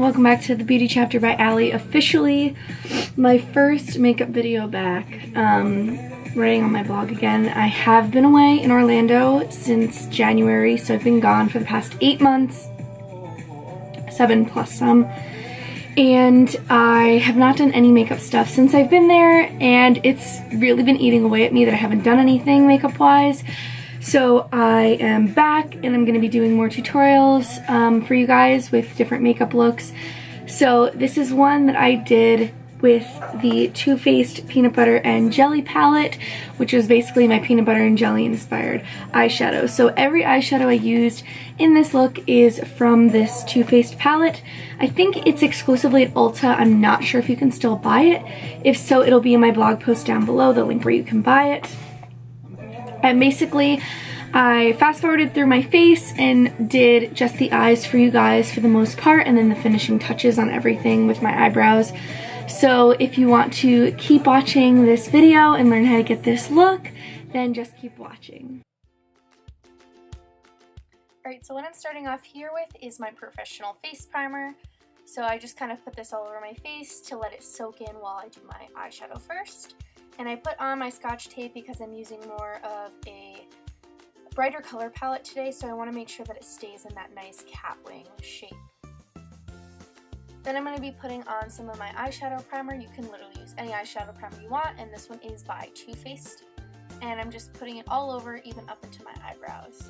welcome back to the Beauty Chapter by Allie. Officially my first makeup video back, writing on my blog again. I have been away in Orlando since January, so I've been gone for the past 8 months, 7 plus some, and I have not done any makeup stuff since I've been there, and it's really been eating away at me that I haven't done anything makeup wise. So I am back and I'm going to be doing more tutorials for you guys with different makeup looks. So this is one that I did with the TooFaced Peanut Butter and Jelly palette, which is basically my peanut butter and jelly inspired eyeshadow. So every eyeshadow I used in this look is from this TooFaced palette. I think it's exclusively at Ulta. I'm not sure if you can still buy it. If so, it'll be in my blog post down below, the link where you can buy it. And basically, I fast forwarded through my face and did just the eyes for you guys for the most part, and then the finishing touches on everything with my eyebrows. So if you want to keep watching this video and learn how to get this look, then just keep watching. Alright, so what I'm starting off here with is my professional face primer. So I just kind of put this all over my face to let it soak in while I do my eyeshadow first. And I put on my Scotch tape because I'm using more of a brighter color palette today, so I want to make sure that it stays in that nice cat wing shape. Then I'm going to be putting on some of my eyeshadow primer. You can literally use any eyeshadow primer you want, and this one is by TooFaced. And I'm just putting it all over, even up into my eyebrows.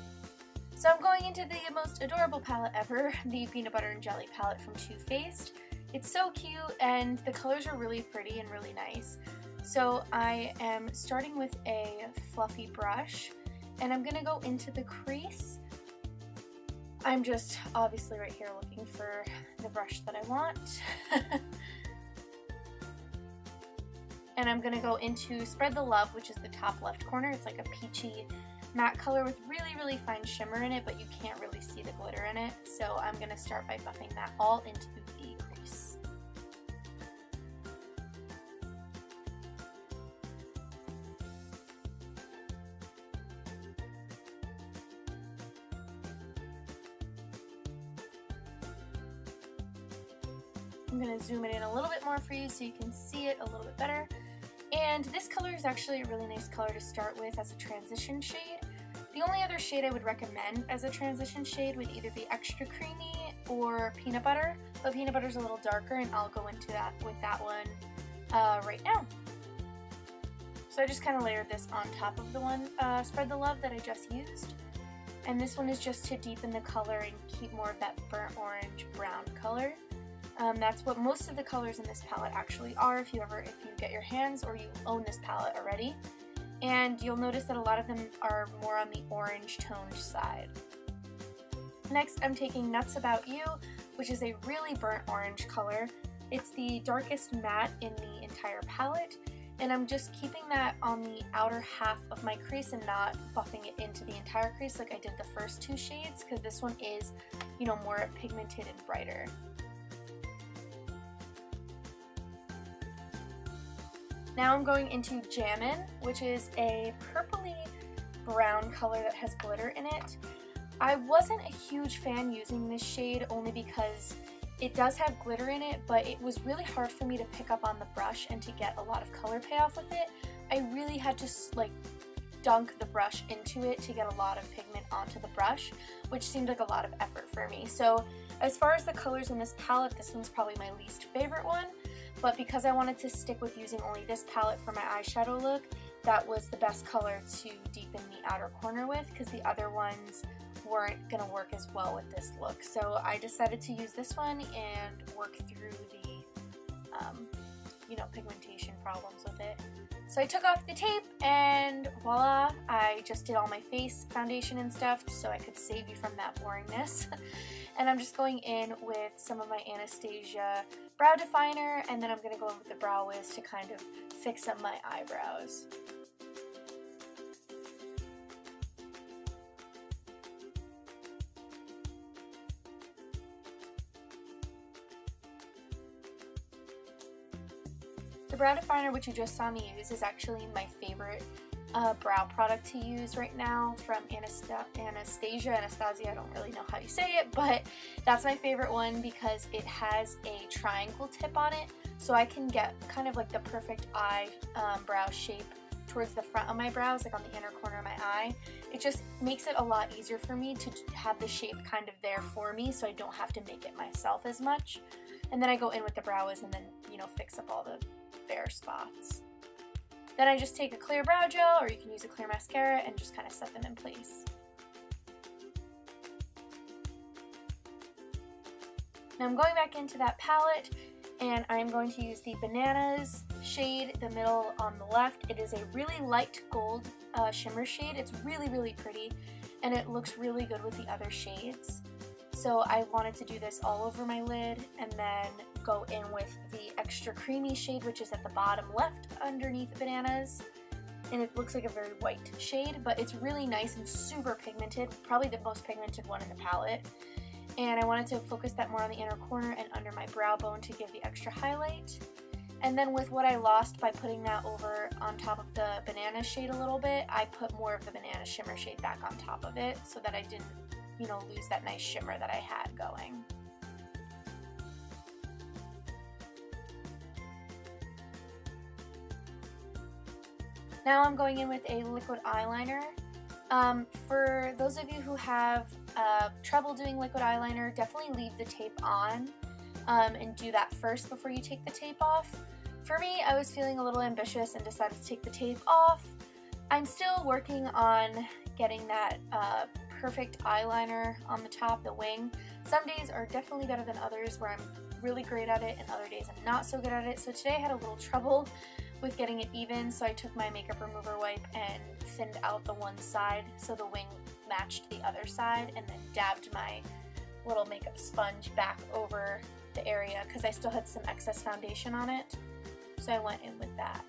So I'm going into the most adorable palette ever, the Peanut Butter and Jelly palette from TooFaced. It's so cute, and the colors are really pretty and really nice. So I am starting with a fluffy brush, and I'm going to go into the crease. I'm just obviously right here looking for the brush that I want. And I'm going to go into Spread the Love, which is the top left corner. It's like a peachy matte color with really, really fine shimmer in it, but you can't really see the glitter in it. So I'm going to start by buffing that all into the crease. I'm going to zoom it in a little bit more for you so you can see it a little bit better. And this color is actually a really nice color to start with as a transition shade. The only other shade I would recommend as a transition shade would either be Extra Creamy or Peanut Butter, but Peanut Butter is a little darker, and I'll go into that with that one right now. So I just kind of layered this on top of the one Spread the Love that I just used. And this one is just to deepen the color and keep more of that burnt orange brown color. That's what most of the colors in this palette actually are if you get your hands or you own this palette already. And you'll notice that a lot of them are more on the orange toned side. Next, I'm taking Nuts About You, which is a really burnt orange color. It's the darkest matte in the entire palette, and I'm just keeping that on the outer half of my crease and not buffing it into the entire crease like I did the first two shades, because this one is, you know, more pigmented and brighter. Now I'm going into Jammin', which is a purpley brown color that has glitter in it. I wasn't a huge fan using this shade only because it does have glitter in it, but it was really hard for me to pick up on the brush and to get a lot of color payoff with it. I really had to like dunk the brush into it to get a lot of pigment onto the brush, which seemed like a lot of effort for me. So as far as the colors in this palette, this one's probably my least favorite one. But because I wanted to stick with using only this palette for my eyeshadow look, that was the best color to deepen the outer corner with, because the other ones weren't going to work as well with this look. So I decided to use this one and work through the, you know, pigmentation problems with it. So I took off the tape and voila, I just did all my face foundation and stuff so I could save you from that boringness. And I'm just going in with some of my Anastasia brow definer, and then I'm going to go in with the Brow Wiz to kind of fix up my eyebrows. The brow definer, which you just saw me use, is actually my favorite brow product to use right now from Anastasia, I don't really know how you say it, but that's my favorite one because it has a triangle tip on it, so I can get kind of like the perfect eye brow shape towards the front of my brows, like on the inner corner of my eye. It just makes it a lot easier for me to have the shape kind of there for me, so I don't have to make it myself as much. And then I go in with the brow wiz and then, you know, fix up all the bare spots. Then I just take a clear brow gel, or you can use a clear mascara, and just kind of set them in place. Now I'm going back into that palette, and I'm going to use the Bananas shade, the middle on the left. It is a really light gold shimmer shade. It's really, really pretty, and it looks really good with the other shades. So I wanted to do this all over my lid, and then go in with the extra creamy shade, which is at the bottom left underneath Bananas. And it looks like a very white shade, but it's really nice and super pigmented, probably the most pigmented one in the palette. And I wanted to focus that more on the inner corner and under my brow bone to give the extra highlight. And then with what I lost by putting that over on top of the Banana shade a little bit, I put more of the Banana shimmer shade back on top of it so that I didn't, you know, lose that nice shimmer that I had going. Now I'm going in with a liquid eyeliner. For those of you who have trouble doing liquid eyeliner, definitely leave the tape on and do that first before you take the tape off. For me, I was feeling a little ambitious and decided to take the tape off. I'm still working on getting that perfect eyeliner on the top, the wing. Some days are definitely better than others where I'm really great at it, and other days I'm not so good at it. So today I had a little trouble with getting it even, so I took my makeup remover wipe and thinned out the one side so the wing matched the other side, and then dabbed my little makeup sponge back over the area because I still had some excess foundation on it. So I went in with that.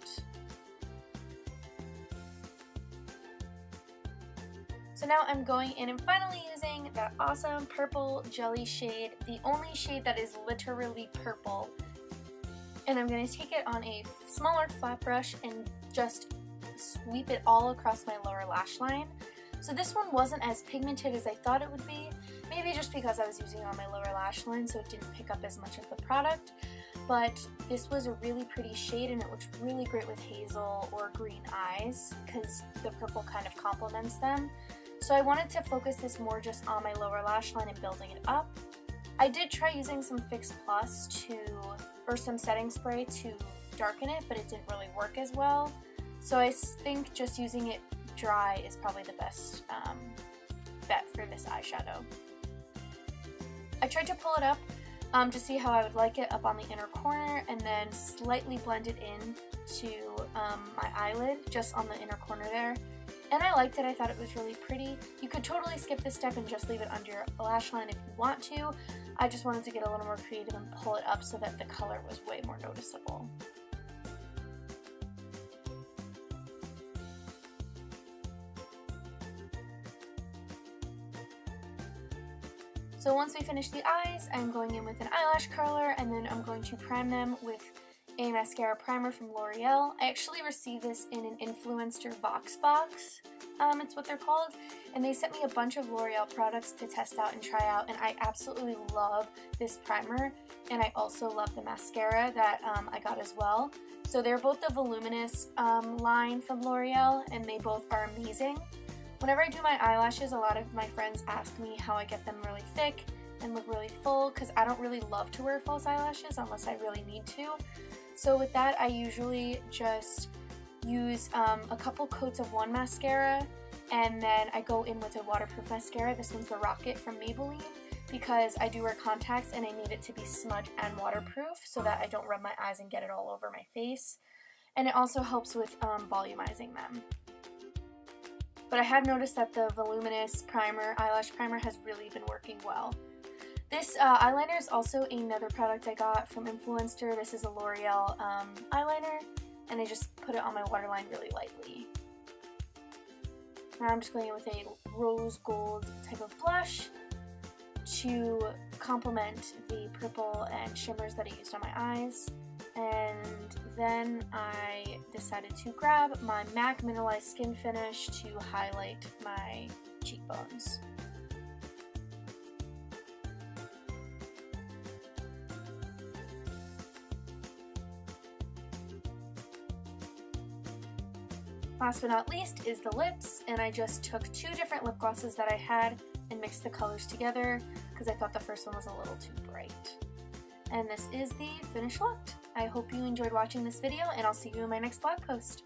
So now I'm going in and finally using that awesome purple jelly shade, the only shade that is literally purple. And I'm going to take it on a smaller flat brush and just sweep it all across my lower lash line. So this one wasn't as pigmented as I thought it would be, maybe just because I was using it on my lower lash line so it didn't pick up as much of the product. But this was a really pretty shade, and it looks really great with hazel or green eyes because the purple kind of complements them. So I wanted to focus this more just on my lower lash line and building it up. I did try using some Fix Plus or some setting spray to darken it, but it didn't really work as well. So I think just using it dry is probably the best bet for this eyeshadow. I tried to pull it up to see how I would like it up on the inner corner, and then slightly blend it in to my eyelid, just on the inner corner there. And I liked it. I thought it was really pretty. You could totally skip this step and just leave it under your lash line if you want to. I just wanted to get a little more creative and pull it up so that the color was way more noticeable. So once we finish the eyes, I'm going in with an eyelash curler, and then I'm going to prime them with a mascara primer from L'Oreal. I actually received this in an Influencer Vox box, it's what they're called, and they sent me a bunch of L'Oreal products to test out and try out, and I absolutely love this primer, and I also love the mascara that I got as well. So they're both the Voluminous line from L'Oreal, and they both are amazing. Whenever I do my eyelashes, a lot of my friends ask me how I get them really thick and look really full, because I don't really love to wear false eyelashes unless I really need to. So with that, I usually just use a couple coats of one mascara, and then I go in with a waterproof mascara. This one's the Rocket from Maybelline, because I do wear contacts and I need it to be smudge and waterproof so that I don't rub my eyes and get it all over my face. And it also helps with volumizing them. But I have noticed that the Voluminous primer, eyelash primer, has really been working well. This eyeliner is also another product I got from Influencer. This is a L'Oreal eyeliner, and I just put it on my waterline really lightly. Now I'm just going in with a rose gold type of blush to complement the purple and shimmers that I used on my eyes. And then I decided to grab my MAC Mineralized Skin Finish to highlight my cheekbones. Last but not least is the lips, and I just took 2 different lip glosses that I had and mixed the colors together because I thought the first one was a little too bright. And this is the finished look. I hope you enjoyed watching this video, and I'll see you in my next blog post.